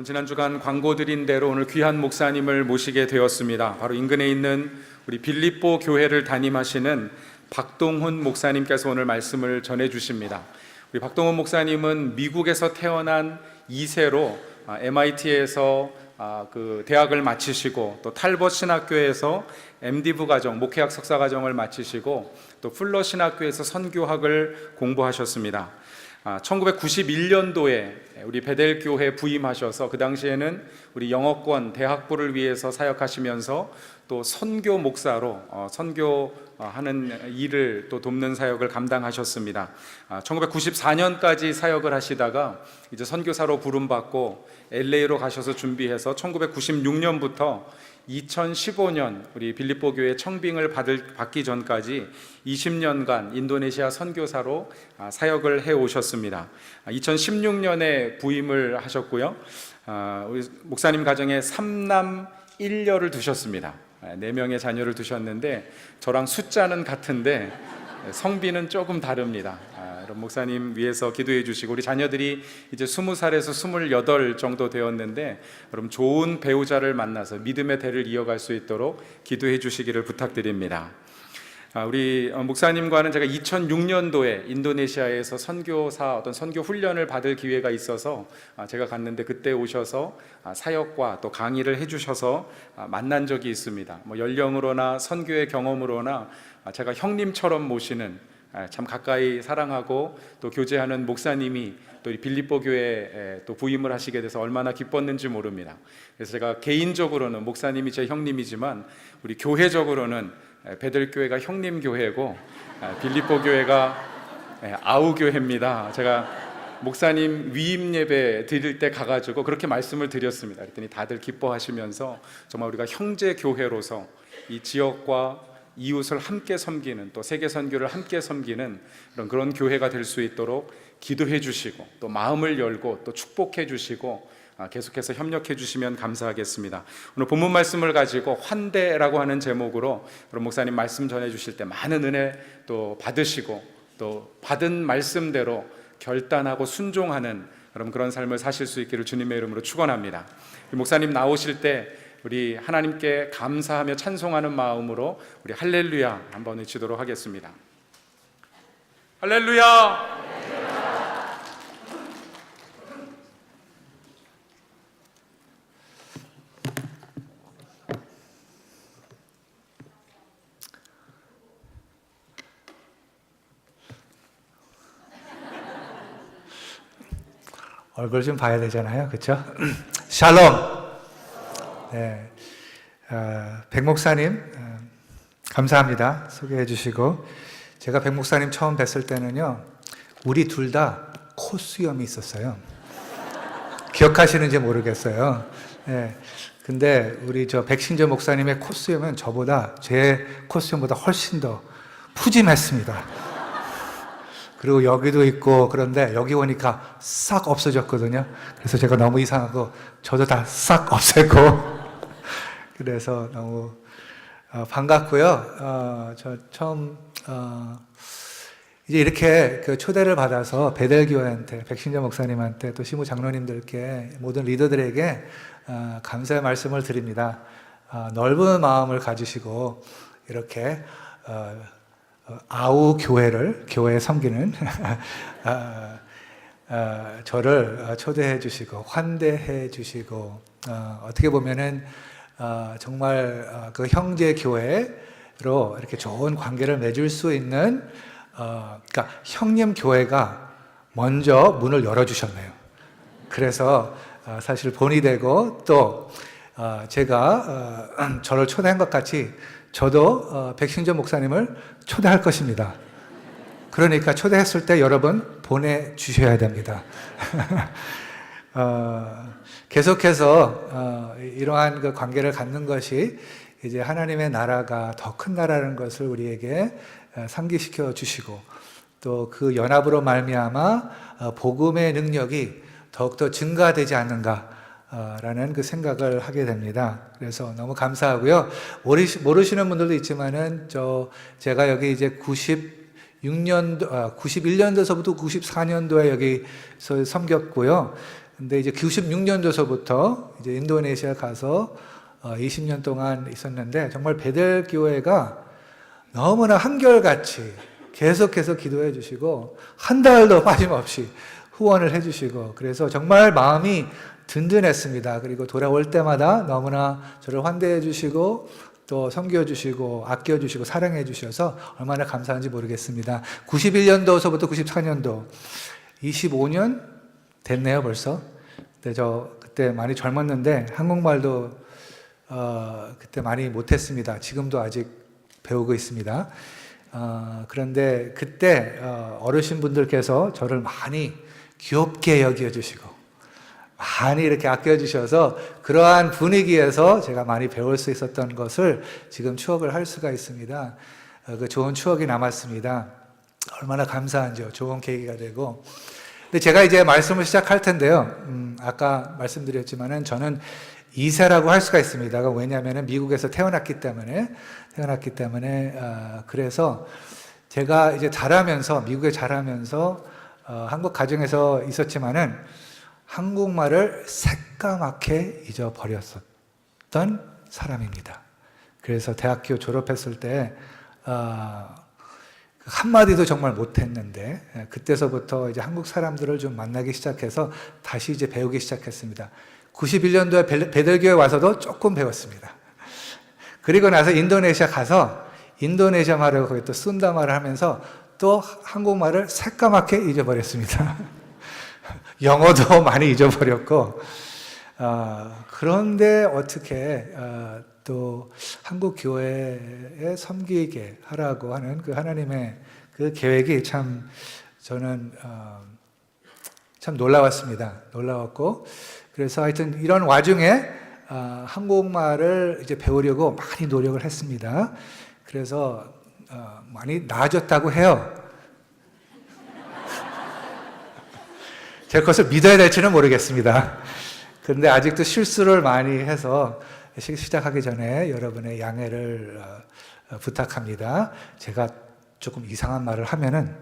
지난 주간 광고 드린 대로 오늘 귀한 목사님을 모시게 되었습니다. 바로 인근에 있는 우리 빌립보 교회를 담임하시는 박동훈 목사님께서 오늘 말씀을 전해 주십니다. 우리 박동훈 목사님은 미국에서 태어난 2세로 MIT에서 그 대학을 마치시고, 또 탈벗 신학교에서 MDiv 과정, 목회학 석사 과정을 마치시고, 또 풀러 신학교에서 선교학을 공부하셨습니다. 1991년도에 우리 베델 교회 부임하셔서 그 당시에는 우리 영어권 대학부를 위해서 사역하시면서 또 선교 목사로 선교하는 일을 또 돕는 사역을 감당하셨습니다. 1994년까지 사역을 하시다가 이제 선교사로 부름받고 LA로 가셔서 준비해서 1996년부터 2015년 우리 빌립보 교회 청빙을 받기 전까지 20년간 인도네시아 선교사로 사역을 해 오셨습니다. 2016년에 부임을 하셨고요. 우리 목사님 가정에 3남 1녀를 두셨습니다. 4명의 자녀를 두셨는데 저랑 숫자는 같은데 성비는 조금 다릅니다. 여러분 목사님 위해서 기도해 주시고, 우리 자녀들이 이제 20살에서 28 정도 되었는데 여러분 좋은 배우자를 만나서 믿음의 대를 이어갈 수 있도록 기도해 주시기를 부탁드립니다. 우리 목사님과는 제가 2006년도에 인도네시아에서 선교사 선교 훈련을 받을 기회가 있어서 제가 갔는데, 그때 오셔서 사역과 또 강의를 해주셔서 만난 적이 있습니다. 연령으로나 선교의 경험으로나 제가 형님처럼 모시는, 참 가까이 사랑하고 또 교제하는 목사님이 또 빌립보 교회에 또 부임을 하시게 돼서 얼마나 기뻤는지 모릅니다. 그래서 제가 개인적으로는 목사님이 제 형님이지만 우리 교회적으로는 베델 교회가 형님 교회고 빌립보 교회가 아우 교회입니다. 제가 목사님 위임 예배 드릴 때 가가지고 그렇게 말씀을 드렸습니다. 그랬더니 다들 기뻐하시면서 정말 우리가 형제 교회로서 이 지역과 이웃을 함께 섬기는, 또 세계 선교를 함께 섬기는 그런 교회가 될 수 있도록 기도해 주시고, 또 마음을 열고 또 축복해 주시고 계속해서 협력해 주시면 감사하겠습니다. 오늘 본문 말씀을 가지고 환대라고 하는 제목으로 그런 목사님 말씀 전해 주실 때 많은 은혜 또 받으시고, 또 받은 말씀대로 결단하고 순종하는 그런 삶을 사실 수 있기를 주님의 이름으로 축원합니다. 목사님 나오실 때 우리 하나님께 감사하며 찬송하는 마음으로 우리 할렐루야 한번 외치도록 하겠습니다. 할렐루야! 얼굴 좀 봐야 되잖아요, 그렇죠? 샬롬. 네, 백 목사님 감사합니다. 소개해 주시고, 제가 백 목사님 처음 뵀을 때는요, 우리 둘 다 콧수염이 있었어요. 기억하시는지 모르겠어요. 네, 근데 우리 백신조 목사님의 콧수염은 제 콧수염보다 훨씬 더 푸짐했습니다. 그리고 여기도 있고, 그런데 여기 오니까 싹 없어졌거든요. 그래서 제가 너무 이상하고 저도 다 싹 없앴고 그래서 너무 반갑고요. 저 처음 이제 이렇게 그 초대를 받아서 베델 교회한테, 백신자 목사님한테, 또 시무 장로님들께, 모든 리더들에게 감사의 말씀을 드립니다. 넓은 마음을 가지시고 이렇게 아우 교회에 섬기는 저를 초대해 주시고 환대해 주시고, 어떻게 보면은 정말 그 형제 교회로 이렇게 좋은 관계를 맺을 수 있는, 그러니까 형님 교회가 먼저 문을 열어주셨네요. 그래서 사실 본이 되고, 또 제가 저를 초대한 것 같이 저도 백신조 목사님을 초대할 것입니다. 그러니까 초대했을 때 여러분 보내주셔야 됩니다. 계속해서 이러한 그 관계를 갖는 것이 이제 하나님의 나라가 더 큰 나라라는 것을 우리에게 상기시켜 주시고, 또 그 연합으로 말미암아 복음의 능력이 더욱더 증가되지 않는가 라는 그 생각을 하게 됩니다. 그래서 너무 감사하고요. 모르시는 분들도 있지만은 제가 여기 이제 91년도서부터 94년도에 여기서 섬겼고요. 근데 이제 96년도서부터 이제 인도네시아 가서 20년 동안 있었는데 정말 베델 교회가 너무나 한결같이 계속해서 기도해 주시고 한 달도 빠짐없이 후원을 해 주시고 그래서 정말 마음이 든든했습니다. 그리고 돌아올 때마다 너무나 저를 환대해 주시고 또 섬겨 주시고 아껴 주시고 사랑해 주셔서 얼마나 감사한지 모르겠습니다. 91년도서부터 94년도 25년 됐네요, 벌써. 근데 저 그때 많이 젊었는데 한국말도 그때 많이 못했습니다. 지금도 아직 배우고 있습니다. 그런데 그때 어르신분들께서 저를 많이 귀엽게 여겨주시고 많이 이렇게 아껴주셔서 그러한 분위기에서 제가 많이 배울 수 있었던 것을 지금 추억을 할 수가 있습니다. 그 좋은 추억이 남았습니다. 얼마나 감사한지요. 좋은 계기가 되고. 근데 제가 이제 말씀을 시작할 텐데요. 아까 말씀드렸지만은 저는 2세라고 할 수가 있습니다. 왜냐하면 미국에서 태어났기 때문에 그래서 제가 이제 자라면서 미국에 자라면서 한국 가정에서 있었지만은 한국말을 새까맣게 잊어버렸었던 사람입니다. 그래서 대학교 졸업했을 때 한마디도 정말 못했는데 그때서부터 이제 한국 사람들을 좀 만나기 시작해서 다시 이제 배우기 시작했습니다. 91년도에 베델교회 와서도 조금 배웠습니다. 그리고 나서 인도네시아 가서 인도네시아 말을 거기 또 순다 말을 하면서 또 한국말을 새까맣게 잊어버렸습니다. 영어도 많이 잊어버렸고 그런데 어떻게 또 한국 교회에 섬기게 하라고 하는 그 하나님의 그 계획이 참 저는 참 놀라웠습니다. 놀라웠고 그래서 하여튼 이런 와중에 한국말을 이제 배우려고 많이 노력을 했습니다. 그래서 많이 나아졌다고 해요. 제 것을 믿어야 될지는 모르겠습니다. 그런데 아직도 실수를 많이 해서 시작하기 전에 여러분의 양해를 부탁합니다. 제가 조금 이상한 말을 하면은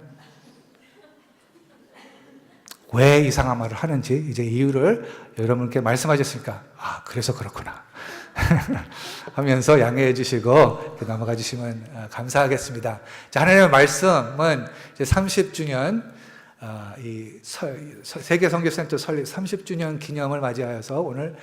왜 이상한 말을 하는지 이제 이유를 여러분께 말씀하셨으니까 그래서 그렇구나 하면서 양해해 주시고 넘어가 주시면 감사하겠습니다. 자, 하나님의 말씀은 이제 30주년 이 세계 선교센터 설립 30주년 기념을 맞이하여서 오늘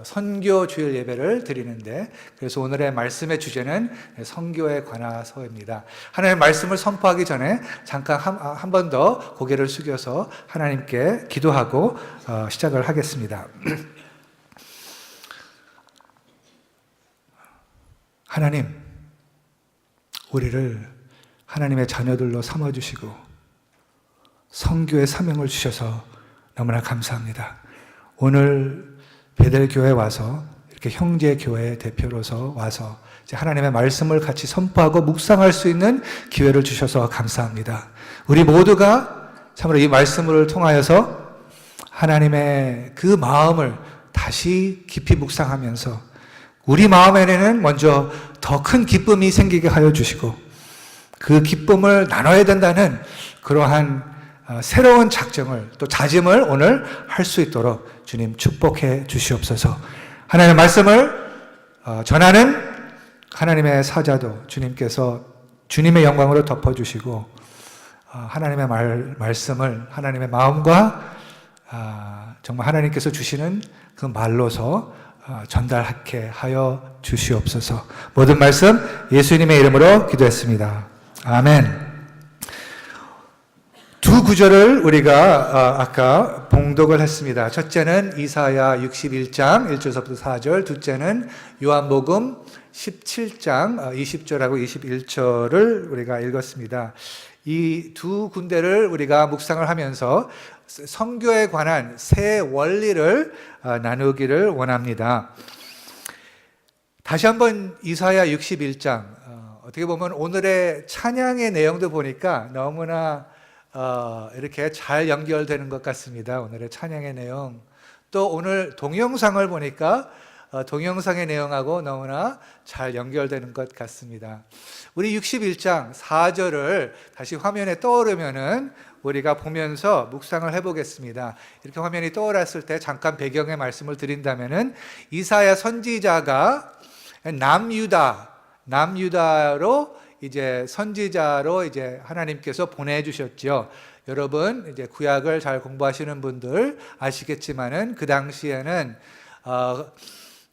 선교 주일 예배를 드리는데 그래서 오늘의 말씀의 주제는 선교에 관하서입니다. 하나님의 말씀을 선포하기 전에 잠깐 한 번 더 고개를 숙여서 하나님께 기도하고 시작을 하겠습니다. 하나님, 우리를 하나님의 자녀들로 삼아주시고 선교의 사명을 주셔서 너무나 감사합니다. 오늘 베델교회 와서 이렇게 형제교회 대표로서 와서 이제 하나님의 말씀을 같이 선포하고 묵상할 수 있는 기회를 주셔서 감사합니다. 우리 모두가 참으로 이 말씀을 통하여서 하나님의 그 마음을 다시 깊이 묵상하면서 우리 마음에는 먼저 더 큰 기쁨이 생기게 하여 주시고 그 기쁨을 나눠야 된다는 그러한 새로운 작정을 또 다짐을 오늘 할 수 있도록 주님 축복해 주시옵소서. 하나님의 말씀을 전하는 하나님의 사자도 주님께서 주님의 영광으로 덮어주시고 하나님의 말씀을 하나님의 마음과 정말 하나님께서 주시는 그 말로서 전달하게 하여 주시옵소서. 모든 말씀 예수님의 이름으로 기도했습니다. 아멘. 두 구절을 우리가 아까 봉독을 했습니다. 첫째는 이사야 61장 1절부터 4절, 둘째는 요한복음 17장 20절하고 21절을 우리가 읽었습니다. 이 두 군데를 우리가 묵상을 하면서 선교에 관한 새 원리를 나누기를 원합니다. 다시 한번 이사야 61장, 어떻게 보면 오늘의 찬양의 내용도 보니까 너무나 이렇게 잘 연결되는 것 같습니다. 오늘의 찬양의 내용. 또 오늘 동영상을 보니까 동영상의 내용하고 너무나 잘 연결되는 것 같습니다. 우리 61장 4절을 다시 화면에 떠오르면은 우리가 보면서 묵상을 해보겠습니다. 이렇게 화면이 떠올랐을 때 잠깐 배경의 말씀을 드린다면은 이사야 선지자가 남유다로 이제 선지자로 이제 하나님께서 보내주셨죠. 여러분 이제 구약을 잘 공부하시는 분들 아시겠지만은 그 당시에는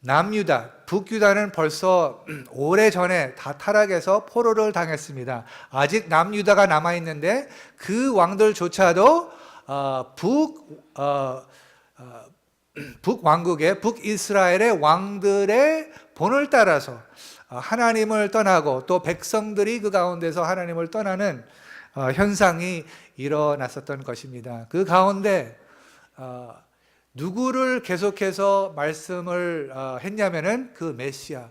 남유다, 북유다는 벌써 오래전에 다 타락해서 포로를 당했습니다. 아직 남유다가 남아있는데 그 왕들조차도 북왕국의 북이스라엘의 왕들의 본을 따라서 하나님을 떠나고 또 백성들이 그 가운데서 하나님을 떠나는 현상이 일어났었던 것입니다. 그 가운데 누구를 계속해서 말씀을 했냐면은 그 메시아.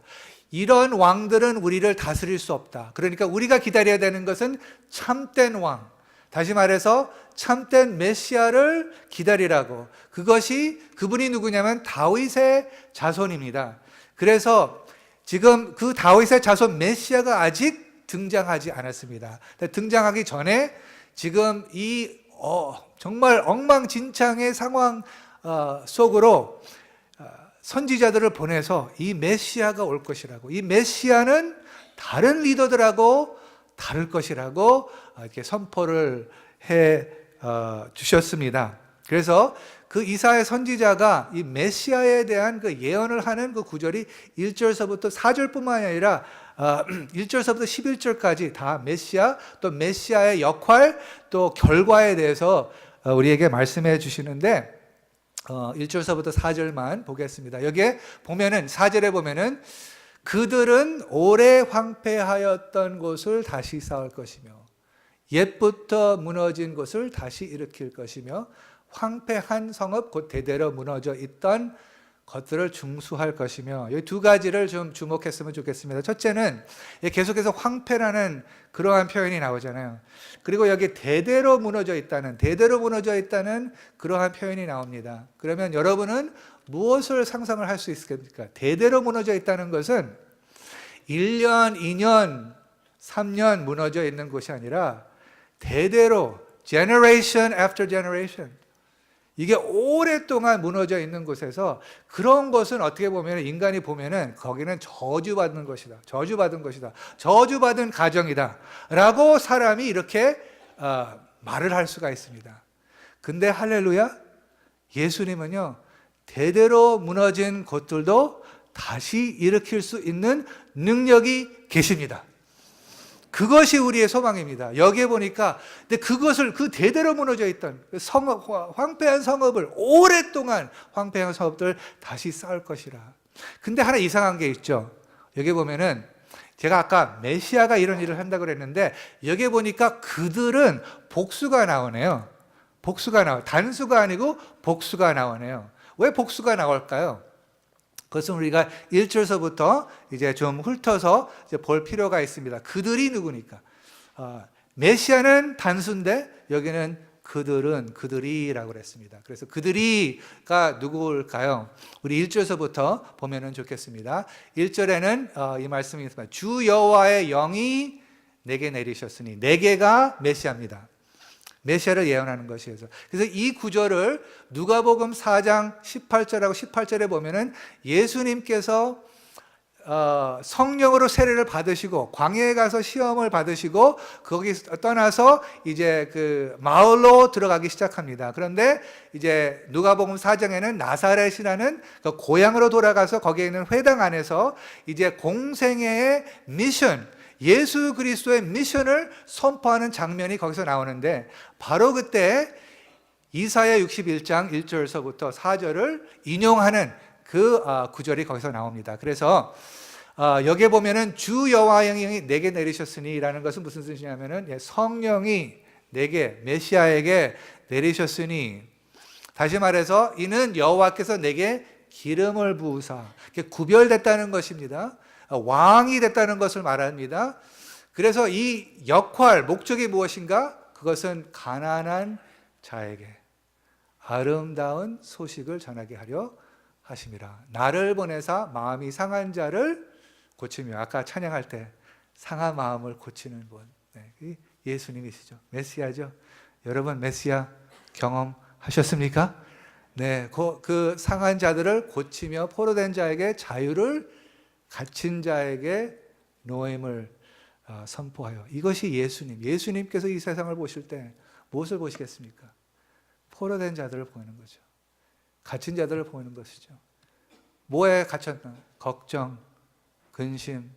이런 왕들은 우리를 다스릴 수 없다. 그러니까 우리가 기다려야 되는 것은 참된 왕. 다시 말해서 참된 메시아를 기다리라고. 그분이 누구냐면 다윗의 자손입니다. 그래서 지금 그 다윗의 자손 메시아가 아직 등장하지 않았습니다. 등장하기 전에 지금 이 정말 엉망진창의 상황 속으로 선지자들을 보내서 이 메시아가 올 것이라고, 이 메시아는 다른 리더들하고 다를 것이라고 이렇게 선포를 해 주셨습니다. 그래서 그 이사야 선지자가 이 메시아에 대한 그 예언을 하는 그 구절이 1절서부터 4절뿐만 아니라 1절서부터 11절까지 다 메시아, 또 메시아의 역할, 또 결과에 대해서 우리에게 말씀해 주시는데 1절서부터 4절만 보겠습니다. 여기에 보면은 4절에 보면은 그들은 오래 황폐하였던 곳을 다시 쌓을 것이며 옛부터 무너진 곳을 다시 일으킬 것이며 황폐한 성읍 곧 대대로 무너져 있던 것들을 중수할 것이며, 이 두 가지를 좀 주목했으면 좋겠습니다. 첫째는 계속해서 황폐라는 그러한 표현이 나오잖아요. 그리고 여기 대대로 무너져 있다는 그러한 표현이 나옵니다. 그러면 여러분은 무엇을 상상을 할 수 있습니까? 대대로 무너져 있다는 것은 1년, 2년, 3년 무너져 있는 곳이 아니라 대대로 generation after generation, 이게 오랫동안 무너져 있는 곳에서, 그런 것은 어떻게 보면 인간이 보면은 거기는 저주받는 것이다, 저주받은 가정이다 라고 사람이 이렇게 말을 할 수가 있습니다. 근데 할렐루야, 예수님은요 대대로 무너진 곳들도 다시 일으킬 수 있는 능력이 계십니다. 그것이 우리의 소망입니다. 여기에 보니까, 근데 그것을, 그 대대로 무너져 있던 성읍, 황폐한 성읍을, 오랫동안 황폐한 성읍들 다시 쌓을 것이라. 근데 하나 이상한 게 있죠. 여기 보면은 제가 아까 메시아가 이런 일을 한다고 그랬는데 여기 보니까 그들은 복수가 나오네요. 단수가 아니고 복수가 나오네요. 왜 복수가 나올까요? 그것은 우리가 1절서부터 이제 좀 훑어서 이제 볼 필요가 있습니다. 그들이 누구니까? 메시아는 단수인데 여기는 그들이라고 그랬습니다. 그래서 그들이가 누구일까요? 우리 1절서부터 보면은 좋겠습니다. 1절에는 이 말씀이 있습니다. 주 여호와의 영이 내게 내리셨으니, 내게가 메시아입니다. 메시아를 예언하는 것이어서. 그래서 이 구절을 누가복음 4장 18절하고 18절에 보면은 예수님께서 성령으로 세례를 받으시고 광야에 가서 시험을 받으시고 거기 떠나서 이제 그 마을로 들어가기 시작합니다. 그런데 이제 누가복음 4장에는 나사렛이라는 그 고향으로 돌아가서 거기에 있는 회당 안에서 이제 공생애의 미션, 예수 그리스도의 미션을 선포하는 장면이 거기서 나오는데, 바로 그때 이사야 61장 1절서부터 4절을 인용하는 그 구절이 거기서 나옵니다. 그래서 여기에 보면은 주 여호와의 영이 내게 내리셨으니 라는 것은 무슨 뜻이냐면은 성령이 내게, 메시아에게 내리셨으니, 다시 말해서 이는 여호와께서 내게 기름을 부으사, 구별됐다는 것입니다. 왕이 됐다는 것을 말합니다. 그래서 이 역할, 목적이 무엇인가? 그것은 가난한 자에게 아름다운 소식을 전하게 하려 하심이라. 나를 보내사 마음이 상한 자를 고치며, 아까 찬양할 때 상한 마음을 고치는 분, 이 예수님이시죠. 메시아죠. 여러분 메시아 경험하셨습니까? 네, 그 상한 자들을 고치며 포로된 자에게 자유를, 갇힌 자에게 노임을 선포하여. 이것이 예수님. 예수님께서 이 세상을 보실 때 무엇을 보시겠습니까? 포로된 자들을 보이는 거죠. 갇힌 자들을 보이는 것이죠. 뭐에 갇혔나? 걱정, 근심,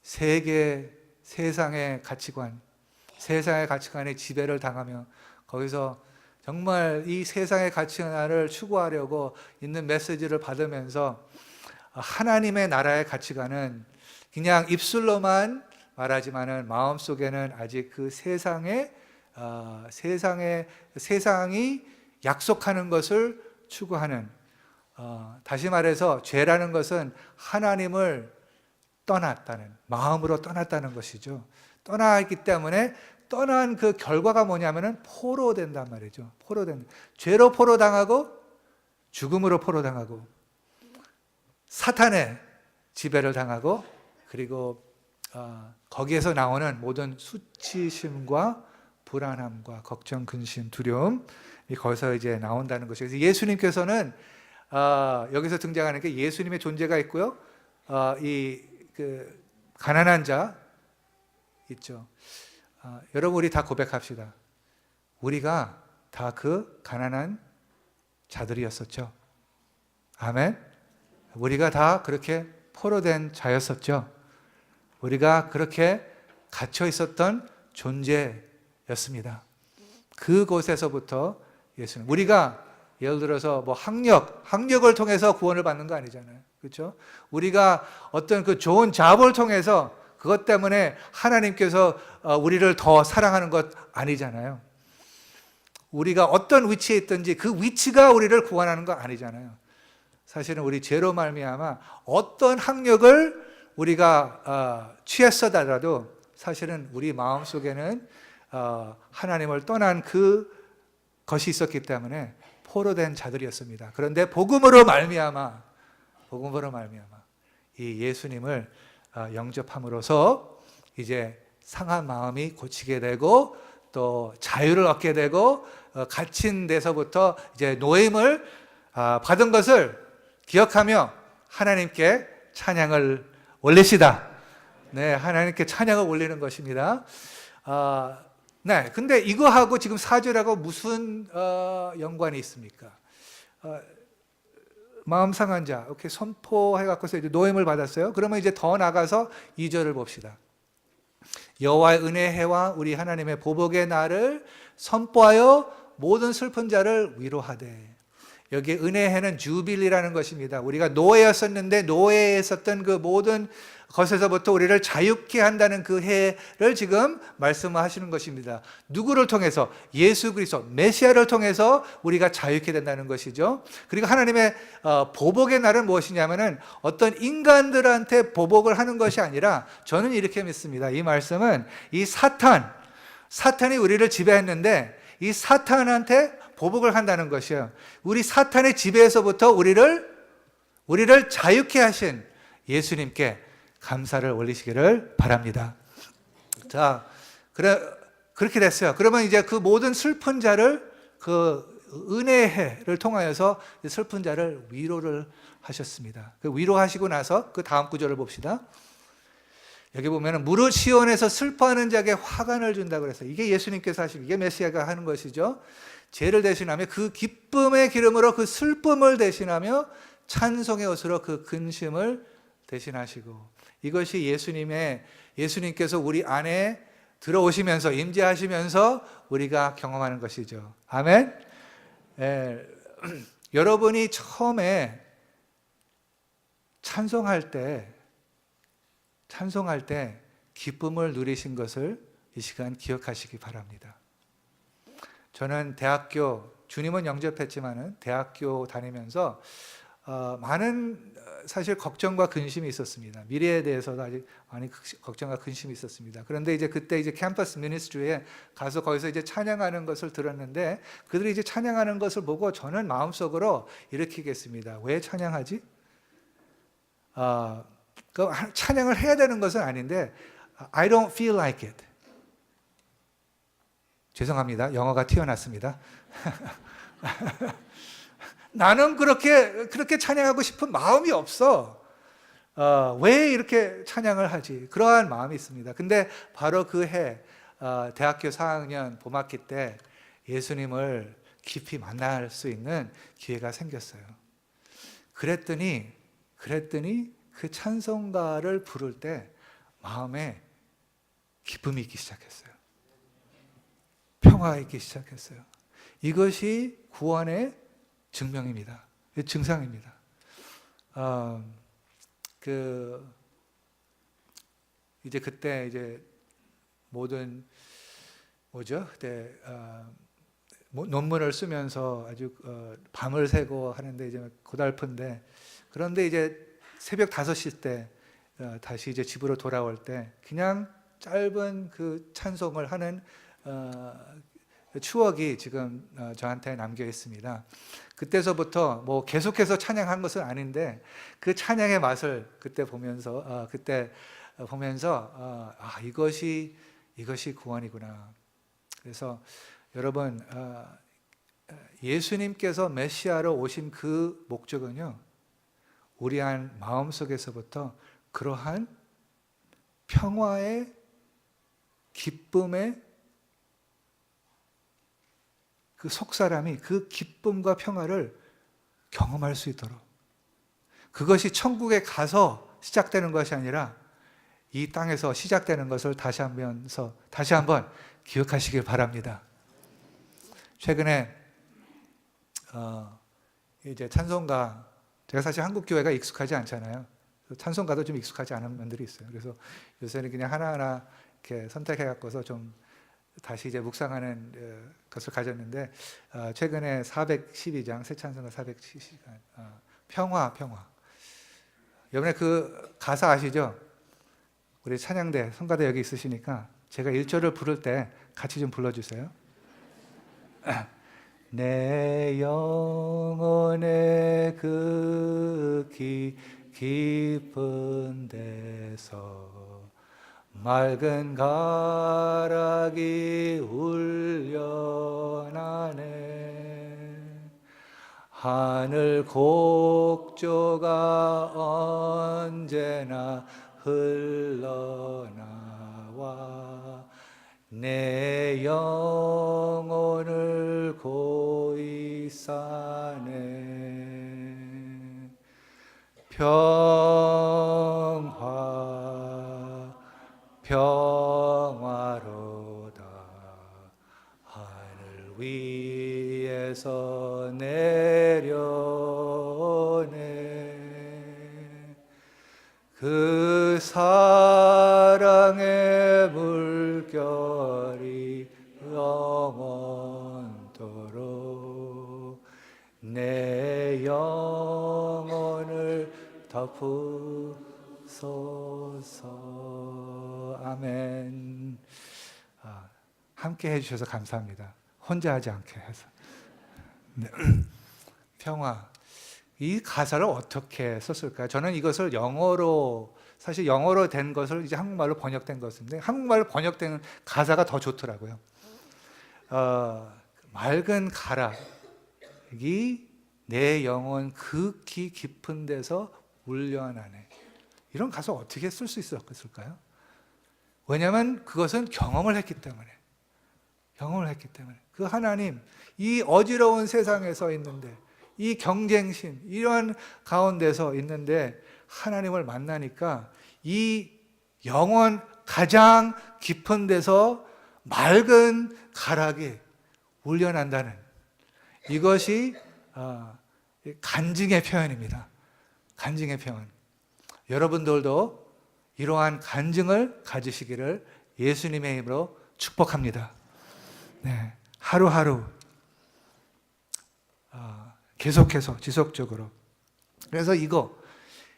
세상의 가치관, 세상의 가치관에 지배를 당하며 거기서 정말 이 세상의 가치관을 추구하려고 있는 메시지를 받으면서 하나님의 나라의 가치관은 그냥 입술로만 말하지만은 마음속에는 아직 그 세상이 약속하는 것을 추구하는, 다시 말해서 죄라는 것은 하나님을 떠났다는, 마음으로 떠났다는 것이죠. 떠나기 때문에 떠난 그 결과가 뭐냐면은 포로된단 말이죠. 죄로 포로당하고 죽음으로 포로당하고 사탄의 지배를 당하고, 그리고 거기에서 나오는 모든 수치심과 불안함과 걱정, 근심, 두려움, 거기서 이제 나온다는 것이죠. 그래서 예수님께서는 여기서 등장하는 게 예수님의 존재가 있고요. 그 가난한 자 있죠. 여러분 우리 다 고백합시다. 우리가 다 그 가난한 자들이었었죠. 아멘. 우리가 다 그렇게 포로된 자였었죠. 우리가 그렇게 갇혀 있었던 존재였습니다. 그곳에서부터 예수님, 우리가 예를 들어서 뭐 학력을 통해서 구원을 받는 거 아니잖아요. 그렇죠? 우리가 어떤 그 좋은 잡을 통해서 그것 때문에 하나님께서 우리를 더 사랑하는 것 아니잖아요. 우리가 어떤 위치에 있든지 그 위치가 우리를 구원하는 거 아니잖아요. 사실은 우리 죄로 말미암아 어떤 학력을 우리가 취했어더라도 사실은 우리 마음속에는 하나님을 떠난 그 것이 있었기 때문에 포로된 자들이었습니다. 그런데 복음으로 말미암아 이 예수님을 영접함으로써 이제 상한 마음이 고치게 되고 또 자유를 얻게 되고 갇힌 데서부터 이제 노임을 받은 것을 기억하며 하나님께 찬양을 올리시다. 네, 하나님께 찬양을 올리는 것입니다. 네, 근데 이거하고 지금 4절하고 무슨 연관이 있습니까? 마음 상한 자, 이렇게 선포해갖고서 이제 노임을 받았어요. 그러면 이제 더 나가서 2절을 봅시다. 여호와의 은혜와 우리 하나님의 보복의 날을 선포하여 모든 슬픈 자를 위로하되. 여기 은혜해는 주빌리라는 것입니다. 우리가 노예였었는데 노예에 있었던 그 모든 것에서부터 우리를 자유케 한다는 그 해를 지금 말씀하시는 것입니다. 누구를 통해서? 예수 그리스도 메시아를 통해서 우리가 자유케 된다는 것이죠. 그리고 하나님의 보복의 날은 무엇이냐면은 어떤 인간들한테 보복을 하는 것이 아니라, 저는 이렇게 믿습니다. 이 말씀은 이 사탄이 우리를 지배했는데 이 사탄한테 보복을 한다는 것이에요. 우리 사탄의 지배에서부터 우리를 자유케 하신 예수님께 감사를 올리시기를 바랍니다. 자, 그렇게 됐어요. 그러면 이제 그 모든 슬픈 자를, 그 은혜를 통하여서 슬픈 자를 위로를 하셨습니다. 그 위로하시고 나서 그 다음 구절을 봅시다. 여기 보면은 무릇 시온에서 슬퍼하는 자에게 화관을 준다고 그랬어요. 이게 예수님께서 하시고, 이게 메시아가 하는 것이죠. 죄를 대신하며 그 기쁨의 기름으로 그 슬픔을 대신하며 찬송의 옷으로 그 근심을 대신하시고, 이것이 예수님께서 우리 안에 들어오시면서 임재하시면서 우리가 경험하는 것이죠. 아멘. 여러분이 처음에 찬송할 때 기쁨을 누리신 것을 이 시간 기억하시기 바랍니다. 저는 주님은 영접했지만은 대학교 다니면서 많은 사실 걱정과 근심이 있었습니다. 미래에 대해서도 아직 많이 걱정과 근심이 있었습니다. 그런데 이제 그때 이제 캠퍼스 미니스트리에 가서 거기서 이제 찬양하는 것을 들었는데 그들이 이제 찬양하는 것을 보고 저는 마음속으로 일으키겠습니다. 왜 찬양하지? 그 찬양을 해야 되는 것은 아닌데 I don't feel like it. 죄송합니다. 영어가 튀어났습니다. 나는 그렇게 찬양하고 싶은 마음이 없어. 왜 이렇게 찬양을 하지? 그러한 마음이 있습니다. 근데 바로 그 해 대학교 4학년 봄학기 때 예수님을 깊이 만날 수 있는 기회가 생겼어요. 그랬더니 그 찬송가를 부를 때 마음에 기쁨이 있기 시작했어요. 평화가 있기 시작했어요. 이것이 구원의 증명입니다. 증상입니다. 이제 그때 이제 모든 그때 논문을 쓰면서 아주 밤을 새고 하는데 이제 고달픈데 그런데 이제 새벽 5시 때 다시 이제 집으로 돌아올 때 그냥 짧은 그 찬송을 하는 추억이 지금 저한테 남겨 있습니다. 그때서부터 뭐 계속해서 찬양한 것은 아닌데 그 찬양의 맛을 그때 보면서 이것이 구원이구나. 그래서 여러분 예수님께서 메시아로 오신 그 목적은요, 우리 안 마음 속에서부터 그러한 평화의 기쁨의 그 속사람이 그 기쁨과 평화를 경험할 수 있도록, 그것이 천국에 가서 시작되는 것이 아니라 이 땅에서 시작되는 것을 다시 한번 기억하시길 바랍니다. 최근에 이제 찬송가, 제가 사실 한국 교회가 익숙하지 않잖아요. 찬송가도 좀 익숙하지 않은 면들이 있어요. 그래서 요새는 그냥 하나하나 이렇게 선택해 갖고서 좀 다시 이제 묵상하는 것을 가졌는데, 최근에 412장 새 찬송가 412장 평화. 이번에 그 가사 아시죠? 우리 찬양대 성가대 여기 있으시니까 제가 1절을 부를 때 같이 좀 불러주세요. 내 영혼의 그 깊은 데서 맑은 가락이 울려나네. 하늘 곡조가 언제나 흘러나와 내 영혼을 고이 싸네. 평화로다 하늘 위에서 내려오네. 그 사랑의 물결이 영원토록 내 영혼을 덮으소서. 아멘. 함께 해주셔서 감사합니다. 혼자 하지 않게 해서. 네. 평화. 이 가사를 어떻게 썼을까요? 저는 이것을 사실 영어로 된 것을 이제 한국말로 번역된 것인데, 한국말로 번역된 가사가 더 좋더라고요. 맑은 가락이 내 영혼 극히 깊은 데서 울려나네. 이런 가사 어떻게 쓸 수 있었을까요? 왜냐하면 그것은 경험을 했기 때문에. 그 하나님, 이 어지러운 세상에서 있는데, 이 경쟁심, 이런 가운데서 있는데 하나님을 만나니까 이 영혼 가장 깊은 데서 맑은 가락이 울려난다는, 이것이 간증의 표현입니다. 간증의 표현. 여러분들도 이러한 간증을 가지시기를 예수님의 이름으로 축복합니다. 네, 하루하루 계속해서 지속적으로 그래서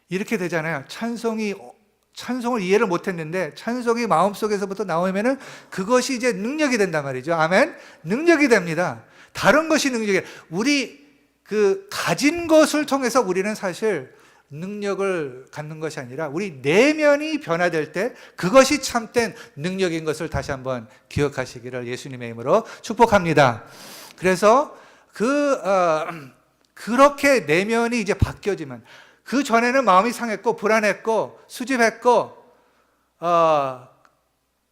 이렇게 되잖아요. 찬송을 이해를 못했는데 찬송이 마음속에서부터 나오면은 그것이 이제 능력이 된단 말이죠. 아멘. 능력이 됩니다. 다른 것이 능력이에요. 우리 가진 것을 통해서 우리는 사실 능력을 갖는 것이 아니라 우리 내면이 변화될 때 그것이 참된 능력인 것을 다시 한번 기억하시기를 예수님의 이름으로 축복합니다. 그래서 그렇게 내면이 이제 바뀌어지면, 그 전에는 마음이 상했고 불안했고 수집했고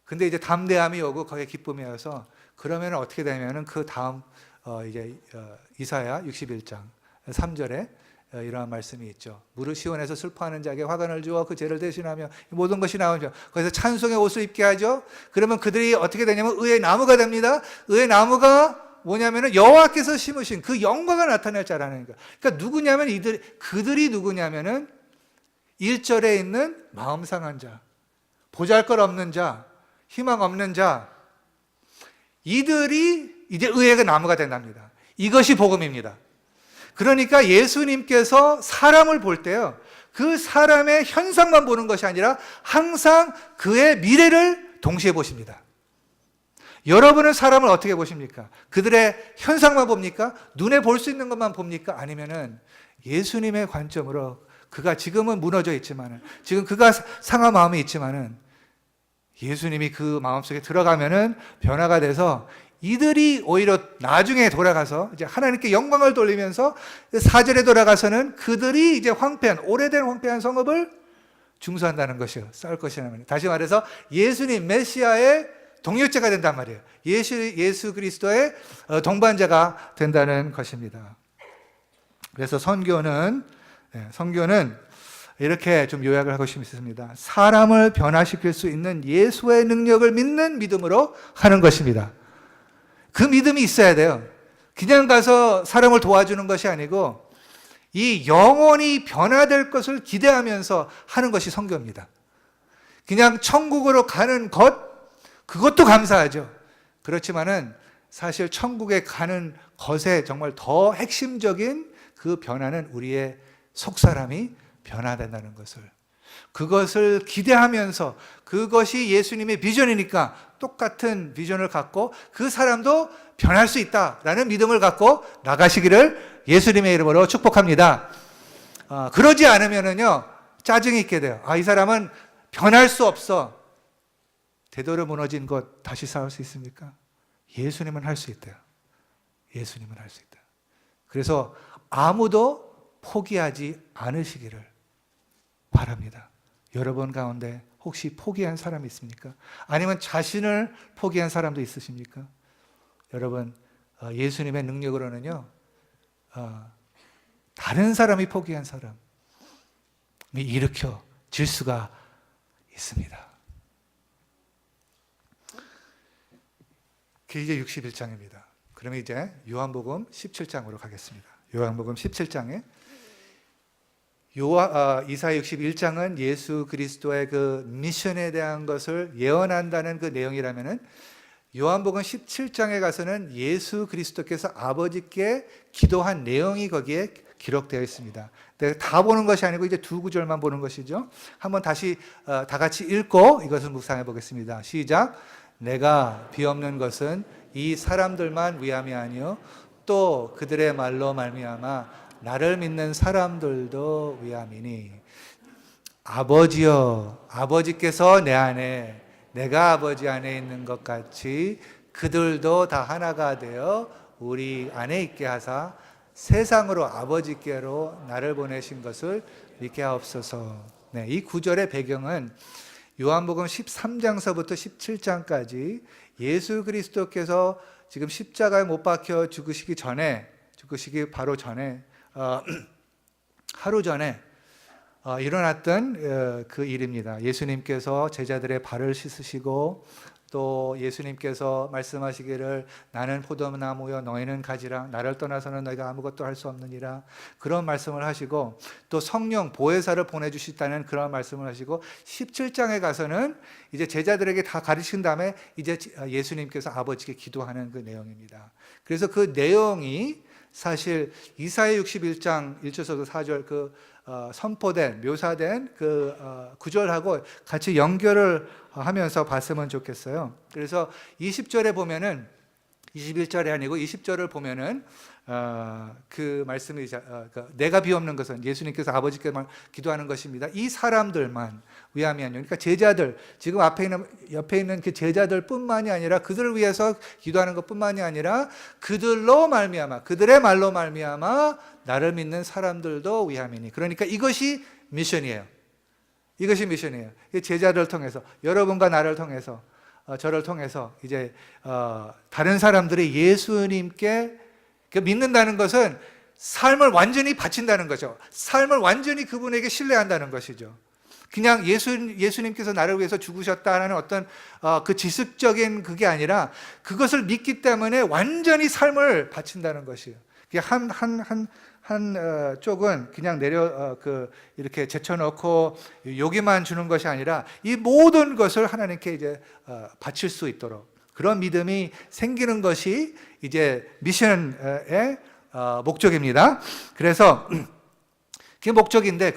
근데 이제 담대함이 오고 거기에 기쁨이 와서, 그러면 어떻게 되냐면은 그 다음 이제 이사야 61장 3절에 이러한 말씀이 있죠. 무릇 시온에서 슬퍼하는 자에게 화관을 주어 그 죄를 대신하며 모든 것이 나오죠. 거기서 찬송의 옷을 입게 하죠. 그러면 그들이 어떻게 되냐면 의의 나무가 됩니다. 의의 나무가 뭐냐면은 여호와께서 심으신 그 영광을 나타낼 자라는 거예요. 그러니까 누구냐면 그들이 누구냐면은 1절에 있는 마음 상한 자, 보잘것 자, 희망 없는 자, 이들이 이제 의의 나무가 된답니다. 이것이 복음입니다. 그러니까 예수님께서 사람을 볼 때요, 그 사람의 현상만 보는 것이 아니라 항상 그의 미래를 동시에 보십니다. 여러분은 사람을 어떻게 보십니까? 그들의 현상만 봅니까? 눈에 볼 수 있는 것만 봅니까? 아니면은 예수님의 관점으로, 그가 지금은 무너져 있지만은, 지금 그가 상한 마음이 있지만은 예수님이 그 마음속에 들어가면은 변화가 돼서 이들이 오히려 나중에 돌아가서 이제 하나님께 영광을 돌리면서 4절에 돌아가서는 그들이 이제 오래된 황폐한 성읍을 중수한다는 것이요, 쌓을 것이라는. 다시 말해서 예수님 메시아의 동역자가 된단 말이에요. 예수 그리스도의 동반자가 된다는 것입니다. 그래서 선교는 이렇게 좀 요약을 하고 싶습니다. 사람을 변화시킬 수 있는 예수의 능력을 믿는 믿음으로 하는 것입니다. 그 믿음이 있어야 돼요. 그냥 가서 사람을 도와주는 것이 아니고 이 영혼이 변화될 것을 기대하면서 하는 것이 선교입니다. 그냥 천국으로 가는 그것도 감사하죠. 그렇지만은 사실 천국에 가는 것에 정말 더 핵심적인 그 변화는 우리의 속사람이 변화된다는 것을, 그것을 기대하면서, 그것이 예수님의 비전이니까 똑같은 비전을 갖고 그 사람도 변할 수 있다라는 믿음을 갖고 나가시기를 예수님의 이름으로 축복합니다. 그러지 않으면은요, 짜증이 있게 돼요. 이 사람은 변할 수 없어. 되도록 무너진 것 다시 쌓을 수 있습니까? 예수님은 할 수 있대요. 예수님은 할 수 있다. 그래서 아무도 포기하지 않으시기를 바랍니다. 여러분 가운데 혹시 포기한 사람이 있습니까? 아니면 자신을 포기한 사람도 있으십니까? 여러분, 예수님의 능력으로는요, 다른 사람이 포기한 사람이 일으켜질 수가 있습니다. 그게 이제 61장입니다. 그러면 이제 요한복음 17장으로 가겠습니다. 요한복음 17장에 이사야 61장은 예수 그리스도의 그 미션에 대한 것을 예언한다는 그 내용이라면은, 요한복음 17장에 가서는 예수 그리스도께서 아버지께 기도한 내용이 거기에 기록되어 있습니다. 내가 다 보는 것이 아니고 이제 두 구절만 보는 것이죠. 한번 다시 다 같이 읽고 이것을 묵상해 보겠습니다. 시작. 내가 비없는 것은 이 사람들만 위함이 아니요 또 그들의 말로 말미암아 나를 믿는 사람들도 위함이니. 아버지여, 아버지께서 내 안에, 내가 아버지 안에 있는 것 같이 그들도 다 하나가 되어 우리 안에 있게 하사 세상으로 아버지께로 나를 보내신 것을 믿게 하옵소서. 네, 이 구절의 배경은 요한복음 13장서부터 17장까지 예수 그리스도께서 지금 십자가에 못 박혀 죽으시기 바로 전에 하루 전에 일어났던 그 일입니다. 예수님께서 제자들의 발을 씻으시고, 또 예수님께서 말씀하시기를 나는 포도나무여 너희는 가지라, 나를 떠나서는 너희가 아무것도 할 수 없느니라, 그런 말씀을 하시고, 또 성령 보혜사를 보내주시다는 그런 말씀을 하시고, 17장에 가서는 이제 제자들에게 다 가르친 다음에 이제 예수님께서 아버지께 기도하는 그 내용입니다. 그래서 그 내용이 사실 이사야 61장 1절에서 4절 그 선포된 묘사된 그 구절하고 같이 연결을 하면서 봤으면 좋겠어요. 그래서 20절에 보면은 21절이 아니고 20절을 보면은 그 말씀이 내가 비옵는 것은 예수님께서 아버지께 기도하는 것입니다. 이 사람들만 위함이 아니요. 그러니까 제자들, 지금 옆에 있는 그 제자들뿐만이 아니라 그들을 위해서 기도하는 것뿐만이 아니라 그들로 말미암아, 그들의 말로 말미암아 나를 믿는 사람들도 위함이니. 그러니까 이것이 미션이에요. 이것이 미션이에요. 제자들을 통해서, 여러분과 나를 통해서, 저를 통해서 이제 다른 사람들이 예수님께 믿는다는 것은 삶을 완전히 바친다는 거죠. 삶을 완전히 그분에게 신뢰한다는 것이죠. 그냥 예수님께서 나를 위해서 죽으셨다는 어떤 그 지식적인 그게 아니라 그것을 믿기 때문에 완전히 삶을 바친다는 것이에요. 한 쪽은 그냥 이렇게 제쳐놓고 여기만 주는 것이 아니라 이 모든 것을 하나님께 이제 바칠 수 있도록 그런 믿음이 생기는 것이 이제 미션의 목적입니다. 그래서 그게 목적인데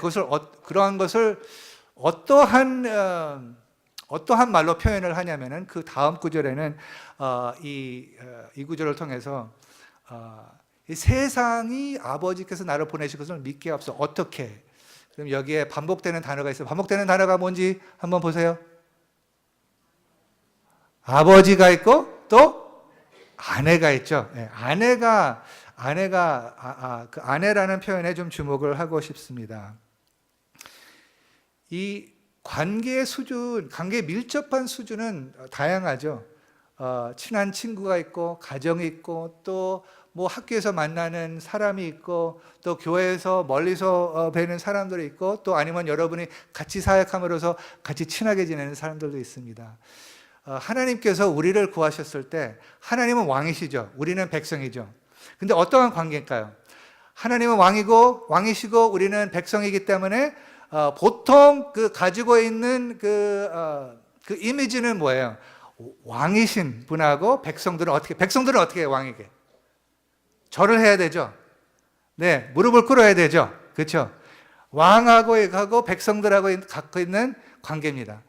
그러한 것을 어떠한 말로 표현을 하냐면은 그 다음 구절에는 이 구절을 통해서 이 세상이 아버지께서 나를 보내신 것을 믿게 앞서 어떻게? 그럼 여기에 반복되는 단어가 있어요. 반복되는 단어가 뭔지 한번 보세요. 아버지가 있고 또 아내가 있죠. 네, 그 아내라는 표현에 좀 주목을 하고 싶습니다. 이 관계의 수준, 관계에 밀접한 수준은 다양하죠. 친한 친구가 있고 가정이 있고 또 뭐 학교에서 만나는 사람이 있고 또 교회에서 멀리서 뵈는 사람들이 있고 또 아니면 여러분이 같이 사역함으로써 같이 친하게 지내는 사람들도 있습니다. 하나님께서 우리를 구하셨을 때 하나님은 왕이시죠. 우리는 백성이죠. 근데 어떠한 관계일까요? 하나님은 왕이시고 우리는 백성이기 때문에 보통 그 가지고 있는 그 이미지는 뭐예요? 왕이신 분하고 백성들은 어떻게 해요, 왕에게? 절을 해야 되죠. 네, 무릎을 꿇어야 되죠. 그렇죠? 왕하고 백성들하고 갖고 있는 관계입니다.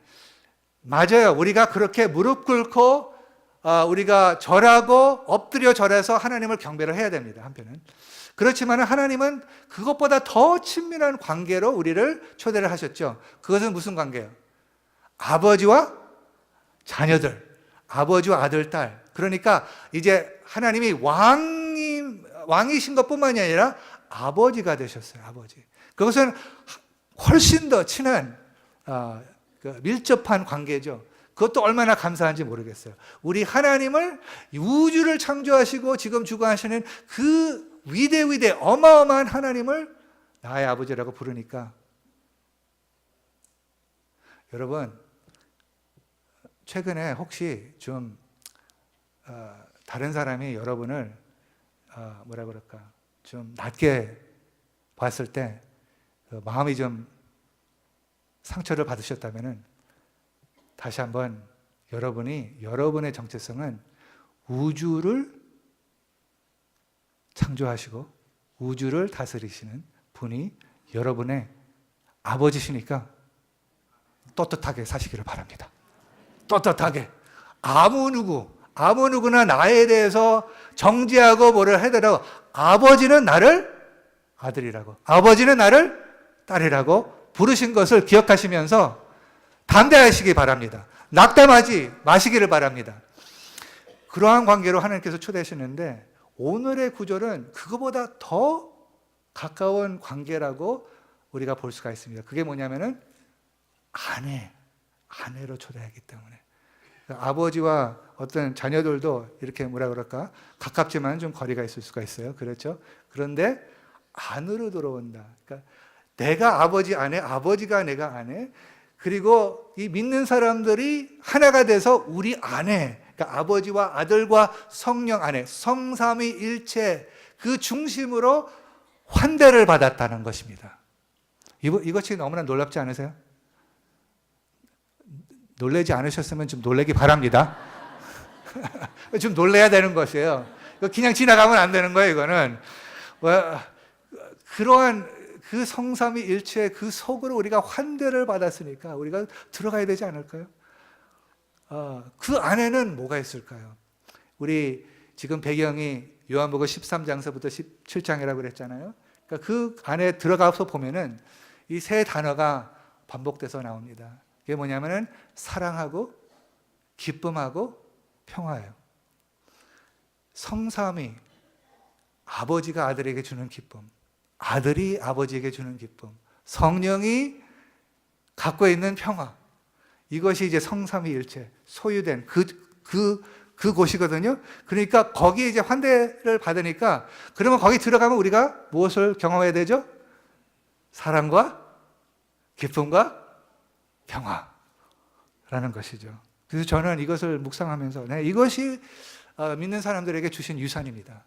맞아요. 우리가 그렇게 무릎 꿇고 우리가 절하고 엎드려 절해서 하나님을 경배를 해야 됩니다. 한편은. 그렇지만 하나님은 그것보다 더 친밀한 관계로 우리를 초대를 하셨죠. 그것은 무슨 관계예요? 아버지와 자녀들, 아버지와 아들, 딸. 그러니까 이제 하나님이 왕이신 것뿐만이 아니라 아버지가 되셨어요. 아버지. 그것은 훨씬 더 친한 밀접한 관계죠. 그것도 얼마나 감사한지 모르겠어요. 우리 하나님을 우주를 창조하시고 지금 주관하시는 그 위대 어마어마한 하나님을 나의 아버지라고 부르니까 여러분 최근에 혹시 좀 다른 사람이 여러분을 좀 낮게 봤을 때 마음이 좀 상처를 받으셨다면은 다시 한번 여러분의 정체성은 우주를 창조하시고 우주를 다스리시는 분이 여러분의 아버지시니까 떳떳하게 사시기를 바랍니다. 떳떳하게. 아무 누구나 나에 대해서 정죄하고 뭐를 하더라도 아버지는 나를 아들이라고, 아버지는 나를 딸이라고 부르신 것을 기억하시면서 담대하시기 바랍니다. 낙담하지 마시기를 바랍니다. 그러한 관계로 하나님께서 초대하시는데 오늘의 구절은 그거보다 더 가까운 관계라고 우리가 볼 수가 있습니다. 그게 뭐냐면은 아내로 초대하기 때문에 아버지와 어떤 자녀들도 이렇게 가깝지만 좀 거리가 있을 수가 있어요. 그렇죠? 그런데 안으로 들어온다. 그러니까 내가 아버지 안에, 아버지가 내가 안에, 그리고 이 믿는 사람들이 하나가 돼서 우리 안에, 그러니까 아버지와 아들과 성령 안에 성삼위일체 그 중심으로 환대를 받았다는 것입니다. 이것이 너무나 놀랍지 않으세요? 놀라지 않으셨으면 좀 놀라기 바랍니다. 좀 놀라야 되는 것이에요. 그냥 지나가면 안 되는 거예요, 이거는. 그러한 그 성삼위일체 그 속으로 우리가 환대를 받았으니까 우리가 들어가야 되지 않을까요? 그 안에는 뭐가 있을까요? 우리 지금 배경이 요한복음 13장서부터 17장이라고 그랬잖아요. 그러니까 그 안에 들어가서 보면은 이 세 단어가 반복돼서 나옵니다. 이게 뭐냐면은 사랑하고 기쁨하고 평화예요. 성삼위, 아버지가 아들에게 주는 기쁨, 아들이 아버지에게 주는 기쁨, 성령이 갖고 있는 평화, 이것이 이제 성삼위일체 소유된 그 곳이거든요. 그러니까 거기에 이제 환대를 받으니까, 그러면 거기 들어가면 우리가 무엇을 경험해야 되죠? 사랑과 기쁨과 평화라는 것이죠. 그래서 저는 이것을 묵상하면서 이것이 믿는 사람들에게 주신 유산입니다.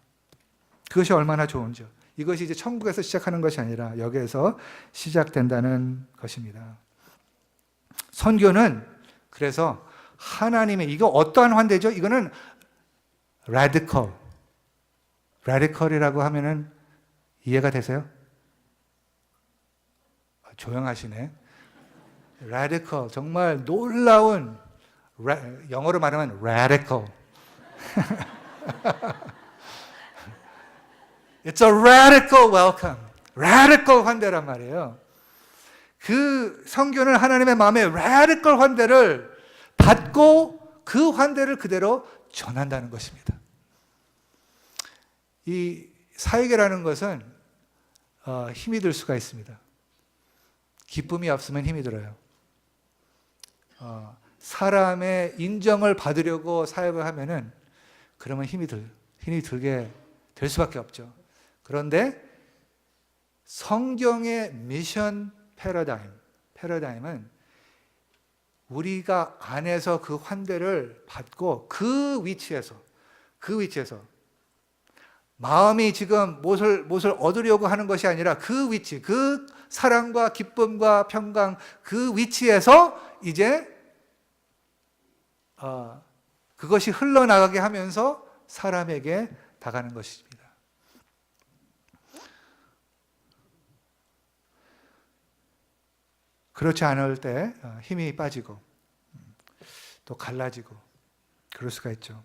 그것이 얼마나 좋은지요. 이것이 이제 천국에서 시작하는 것이 아니라 여기에서 시작된다는 것입니다. 선교는 그래서 하나님의, 이거 어떠한 환대죠? 이거는 radical이라고 하면은 이해가 되세요? 조용하시네. radical, 정말 놀라운, 영어로 말하면 radical. It's a radical welcome. radical 환대란 말이에요. 그 선교는 하나님의 마음에 radical 환대를 받고 그 환대를 그대로 전한다는 것입니다. 이 사역이라는 것은 힘이 들 수가 있습니다. 기쁨이 없으면 힘이 들어요. 사람의 인정을 받으려고 사역을 하면은 그러면 힘이 들게 될 수밖에 없죠. 그런데 성경의 미션 패러다임은 우리가 안에서 그 환대를 받고 그 위치에서 마음이 지금 무엇을 얻으려고 하는 것이 아니라 그 위치, 그 사랑과 기쁨과 평강 그 위치에서 이제 그것이 흘러나가게 하면서 사람에게 다가가는 것입니다. 그렇지 않을 때 힘이 빠지고 또 갈라지고 그럴 수가 있죠.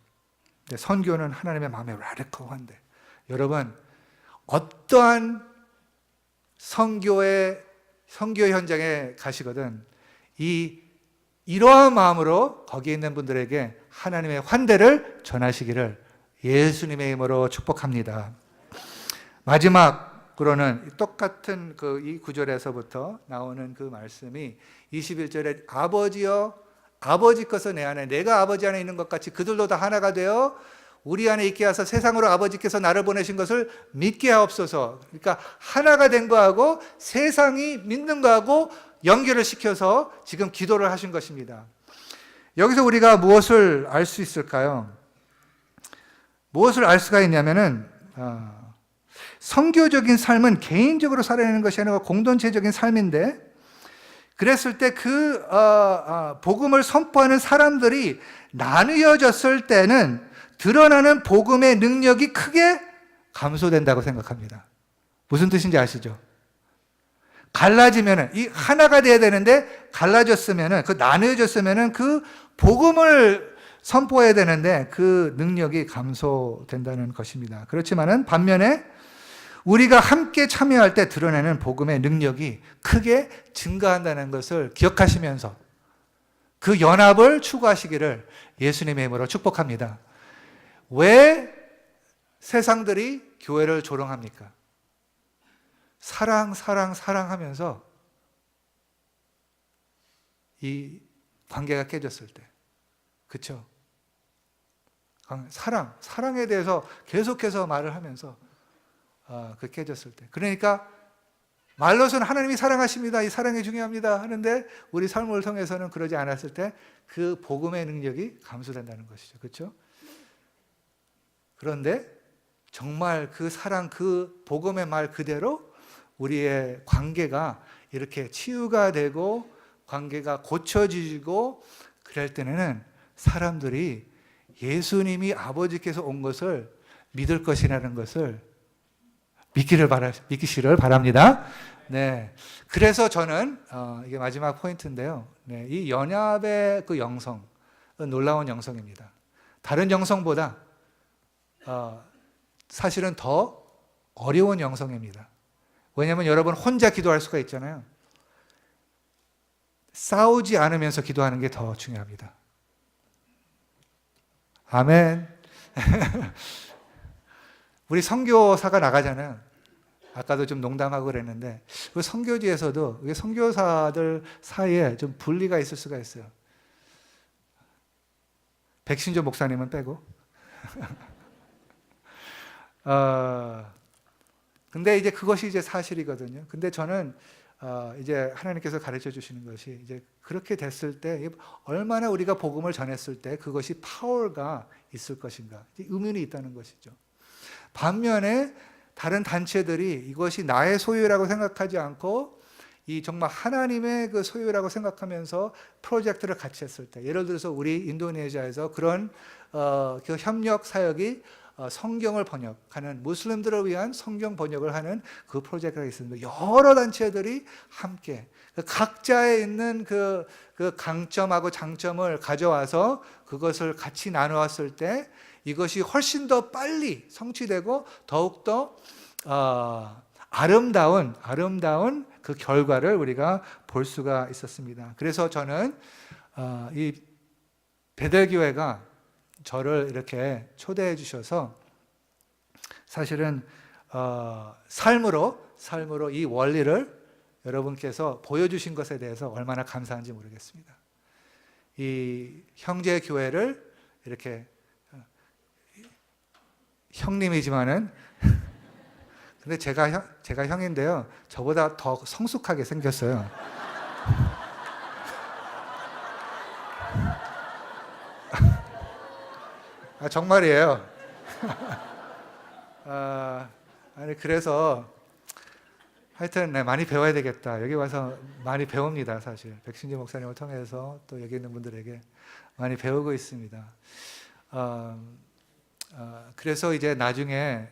근데 선교는 하나님의 마음의 라디컬 환대. 여러분, 어떠한 선교 현장에 가시거든 이러한 마음으로 거기에 있는 분들에게 하나님의 환대를 전하시기를 예수님의 이름으로 축복합니다. 마지막으로는 똑같은 이 구절에서부터 나오는 그 말씀이 21절에 아버지여 아버지 것은 내 안에 내가 아버지 안에 있는 것 같이 그들도 다 하나가 되어 우리 안에 있게 하사 세상으로 아버지께서 나를 보내신 것을 믿게 하옵소서. 그러니까 하나가 된 거하고 세상이 믿는 거하고 연결을 시켜서 지금 기도를 하신 것입니다. 여기서 우리가 무엇을 알 수 있을까요? 무엇을 알 수가 있냐면은 선교적인 삶은 개인적으로 살아내는 것이 아니라 공동체적인 삶인데, 그랬을 때 그 복음을 선포하는 사람들이 나뉘어졌을 때는 드러나는 복음의 능력이 크게 감소된다고 생각합니다. 무슨 뜻인지 아시죠? 갈라지면은, 이 하나가 돼야 되는데 갈라졌으면은, 나누어졌으면은 그 복음을 선포해야 되는데 그 능력이 감소된다는 것입니다. 그렇지만은 반면에 우리가 함께 참여할 때 드러내는 복음의 능력이 크게 증가한다는 것을 기억하시면서 그 연합을 추구하시기를 예수님의 이름으로 축복합니다. 왜 세상들이 교회를 조롱합니까? 사랑하면서 이 관계가 깨졌을 때. 그렇죠? 사랑에 대해서 계속해서 말을 하면서 그 깨졌을 때. 그러니까 말로서는 하나님이 사랑하십니다. 이 사랑이 중요합니다. 하는데 우리 삶을 통해서는 그러지 않았을 때 그 복음의 능력이 감소된다는 것이죠. 그렇죠? 그런데 정말 그 사랑, 그 복음의 말 그대로 우리의 관계가 이렇게 치유가 되고 관계가 고쳐지고 그럴 때는 사람들이 예수님이 아버지께서 온 것을 믿을 것이라는 것을 믿기시를 바랍니다. 네. 그래서 저는 이게 마지막 포인트인데요. 네, 이 연합의 그 영성은 놀라운 영성입니다. 다른 영성보다 사실은 더 어려운 영성입니다. 왜냐하면 여러분 혼자 기도할 수가 있잖아요. 싸우지 않으면서 기도하는 게 더 중요합니다. 아멘. 우리 선교사가 나가잖아요. 아까도 좀 농담하고 그랬는데 그 선교지에서도 선교사들 사이에 좀 분리가 있을 수가 있어요. 백신조 목사님은 빼고. 근데 이제 그것이 이제 사실이거든요. 근데 저는 이제 하나님께서 가르쳐 주시는 것이 이제 그렇게 됐을 때 얼마나 우리가 복음을 전했을 때 그것이 파워가 있을 것인가 의문이 있다는 것이죠. 반면에 다른 단체들이 이것이 나의 소유라고 생각하지 않고 이 정말 하나님의 그 소유라고 생각하면서 프로젝트를 같이 했을 때, 예를 들어서 우리 인도네시아에서 그런 그 협력 사역이 성경을 번역하는, 무슬림들을 위한 성경 번역을 하는 그 프로젝트가 있습니다. 여러 단체들이 함께 각자에 있는 그 강점하고 장점을 가져와서 그것을 같이 나누었을 때 이것이 훨씬 더 빨리 성취되고 더욱더 아름다운 그 결과를 우리가 볼 수가 있었습니다. 그래서 저는 이 베델교회가 저를 이렇게 초대해 주셔서 사실은 삶으로 이 원리를 여러분께서 보여주신 것에 대해서 얼마나 감사한지 모르겠습니다. 이 형제 교회를 이렇게 형님이지만은 근데 제가 형인데요. 저보다 더 성숙하게 생겼어요. 정말이에요. 아니 그래서 하여튼 많이 배워야 되겠다. 여기 와서 많이 배웁니다. 사실 백신재 목사님을 통해서 또 여기 있는 분들에게 많이 배우고 있습니다. 그래서 이제 나중에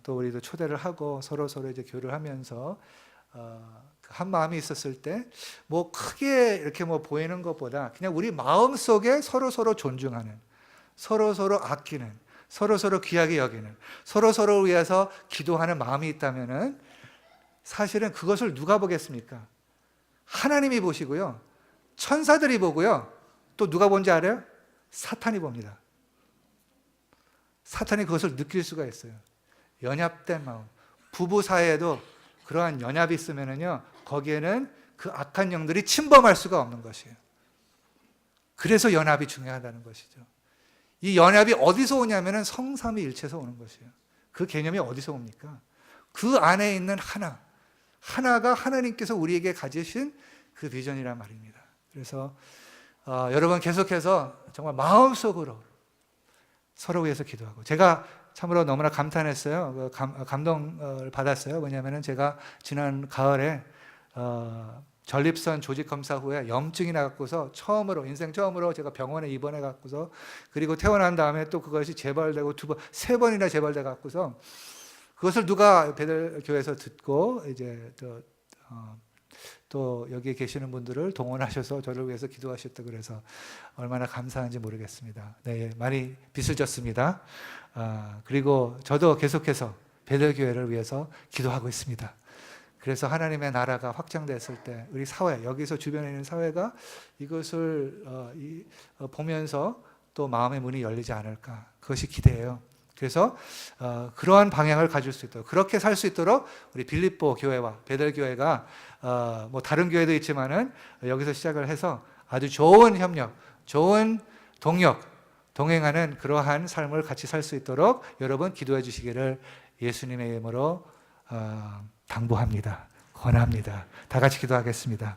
또 우리도 초대를 하고 서로 이제 교류를 하면서 한 마음이 있었을 때 뭐 크게 이렇게 뭐 보이는 것보다 그냥 우리 마음 속에 서로 존중하는, 서로 아끼는, 서로 귀하게 여기는, 서로를 위해서 기도하는 마음이 있다면은 사실은 그것을 누가 보겠습니까? 하나님이 보시고요, 천사들이 보고요, 또 누가 본지 알아요? 사탄이 봅니다. 사탄이 그것을 느낄 수가 있어요. 연합된 마음. 부부 사이에도 그러한 연합이 있으면은요, 거기에는 그 악한 영들이 침범할 수가 없는 것이에요. 그래서 연합이 중요하다는 것이죠. 이 연합이 어디서 오냐면은 성삼위일체에서 오는 것이에요. 그 개념이 어디서 옵니까? 그 안에 있는 하나가 하나님께서 우리에게 가지신 그 비전이란 말입니다. 그래서 여러분 계속해서 정말 마음속으로 서로 위해서 기도하고, 제가 참으로 너무나 감탄했어요. 감동을 받았어요. 왜냐하면 제가 지난 가을에 전립선 조직 검사 후에 염증이 나갖고서 인생 처음으로 제가 병원에 입원해 갖고서, 그리고 퇴원한 다음에 또 그것이 재발되고 세 번이나 재발돼 갖고서 그것을 누가 베델교회에서 듣고 이제 또 여기 계시는 분들을 동원하셔서 저를 위해서 기도하셨다 그래서 얼마나 감사한지 모르겠습니다. 네, 많이 빚을 졌습니다. 그리고 저도 계속해서 베델교회를 위해서 기도하고 있습니다. 그래서 하나님의 나라가 확장됐을 때 우리 사회, 여기서 주변에 있는 사회가 이것을 보면서 또 마음의 문이 열리지 않을까, 그것이 기대해요. 그래서 그러한 방향을 가질 수 있도록, 그렇게 살 수 있도록 우리 빌립보 교회와 베델 교회가 뭐 다른 교회도 있지만은 여기서 시작을 해서 아주 좋은 협력, 좋은 동행하는 그러한 삶을 같이 살 수 있도록 여러분 기도해 주시기를 예수님의 이름으로 당부합니다. 권합니다. 다 같이 기도하겠습니다.